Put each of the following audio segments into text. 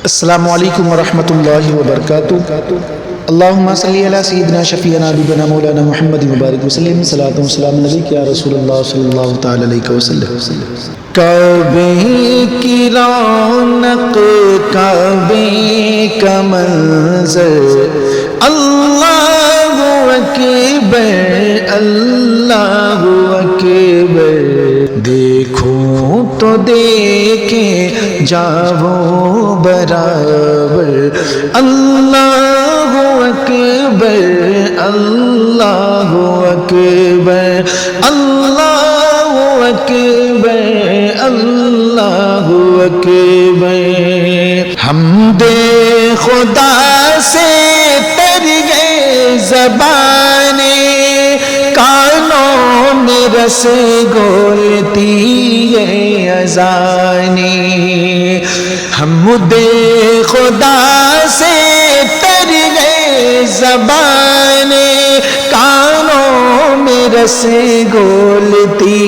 السلام علیکم ورحمۃ اللہ وبرکاتہ۔ اللہم صلی علی سیدنا شفیعنا حبیبنا مولانا محمد مبارک وسلم، صلاۃ و سلام علیک یا رسول اللہ صلی اللہ تعالی علیہ وسلم۔ کعبے کی رونق، کعبے کا منظر، اللہ اکبر اللہ اکبر، دیکھوں تو دیکھے جاؤ برابر، اللہ اکبر اللہ اکبر اللہ اکبر اللہ اکبر۔ حمد خدا سے تر گئے زبانیں، کانوں میں رس گولتی ہے اذانیں، حمد خدا سے تر گئے زبانیں، کانوں میں رس گولتی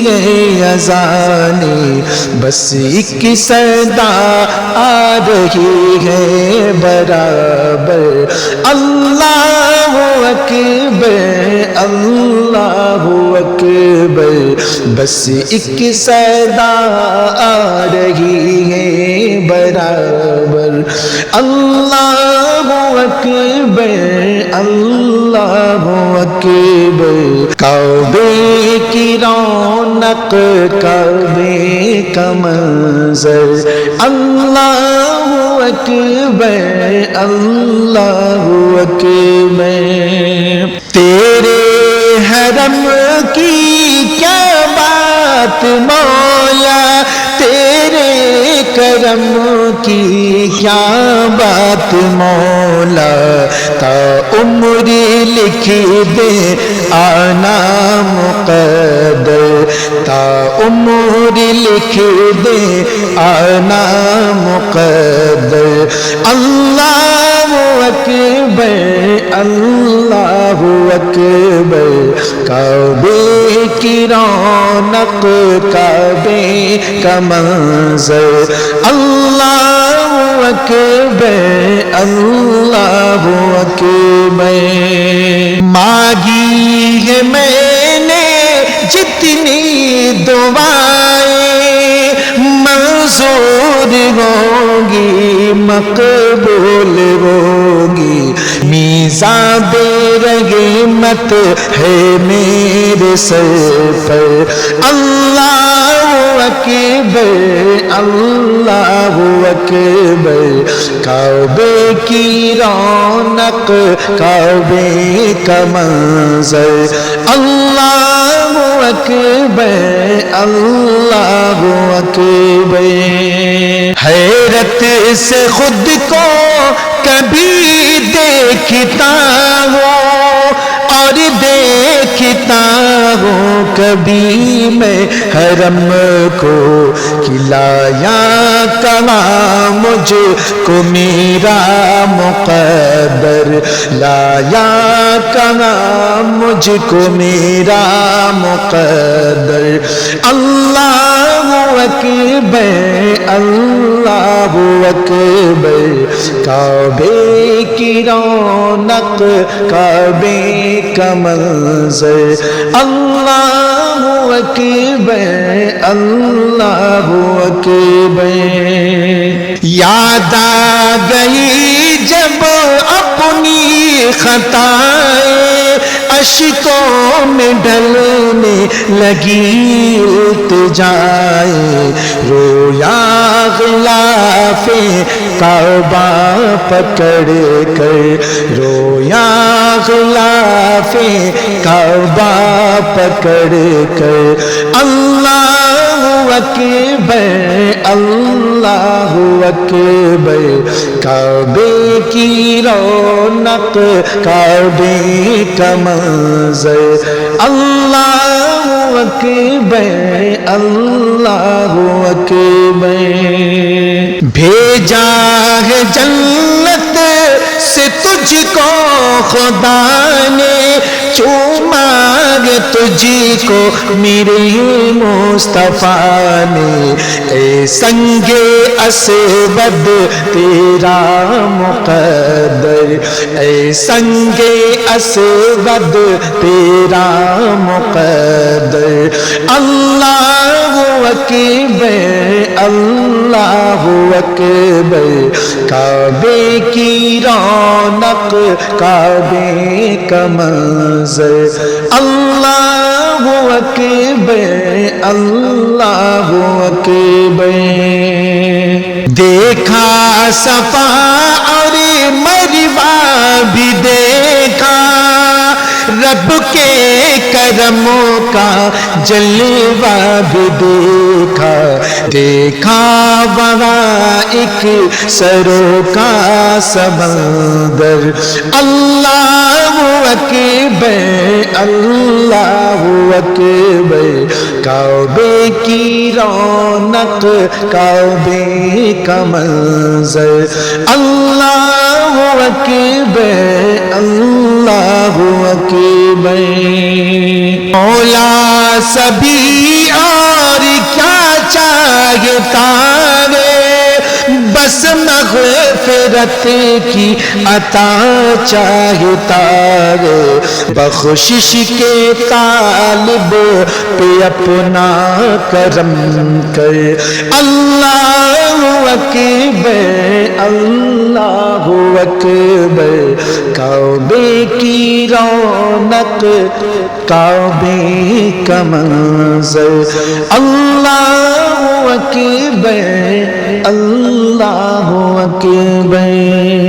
ہے اذانیں، بس ایک صدا آ رہی ہے برابر، اللہ اکبر اللہ اکبر، بس ایک صدا آ رہی ہے برابر، اللہ اکبر اللہ اکبر۔ کعبے کی رونق، کعبے کا منظر، اللہ اکبر اللہ اکبر۔ تیرے حرم کی کیا بات مولا، تیرے کرم کی کیا بات مولا، تا عمر لکھ دے آنا مقدر، تا عمر لکھ دے آنا مقدر، اللہ اکبر اللہ اکبر۔ کعبے کی رونق، کعبے کا منظر، اللہ اکبر اللہ اکبر۔ مانگی ہے میں نے جتنی دعائیں، منظور ہوں گی مقبول ہوں گی، میزان بے رحمت ہے میرے سر پر، اللہ اکبر اللہ اکبر۔ کعبے کی رونق، کعبے کا منظر، اللہ اکبر اللہ اکبر۔ حیرت سے خود کو کبھی دیکھتا ہوں اور دیکھتا ہوں کبھی میں حرم کو، کھلایا کہاں مجھ کو میرا مقدر، لایا کہاں مجھ کو میرا مقدر، اللہ اکبر اللہ اکبر۔ کعبے کی رونق، کعبے کا منظر، اللہ اکبر اللہ اکبر۔ یاد آ گئی جب اپنی خطائیں، اشکوں میں ڈھلنے لگی التجائیں، رویا غلاف کعبہ پکڑ کر، رویا غلاف کعبہ پکڑ کر، اللہ اکبر اللہ اکبر۔ کعبے کی رونق، کعبے کا منظر، اللہ اکبر اللہ اکبر۔ بھیجا ہے جنت سے تجھ کو خدا نے، چوما تجھ کو میرے مصطفیٰ نے، اے سنگے اسود تیرا مقدر، اے سنگے اسود تیرا مقدر۔ اللہ اکبر اللہ اکبر، کعبے کی رونق کعبے کا منظر۔ اللہ اکبر اللہ اکبر۔ دیکھا صفا اور مروہ بھی دیکھا، رب کے کرموں کا جلوہ بھی دیکھا، دیکھا وہاں ایک سروں کا سمندر۔ اللہ اکبر اللہ اکبر، کعبے کی رونق کعبے کا منظر۔ اللہ اکبر اللہ اکبر۔ مولا سبھی اور کیا چاہتا ہے، بس مغفرت کی عطا چاہتا ہے، بخشش کے طالب پہ اپنا کرم کر۔ اللہ اکبر اللہ اکبر، کعبے کی رونق کعبے کا منظر۔ اللہ اکبر اللہ اکبر۔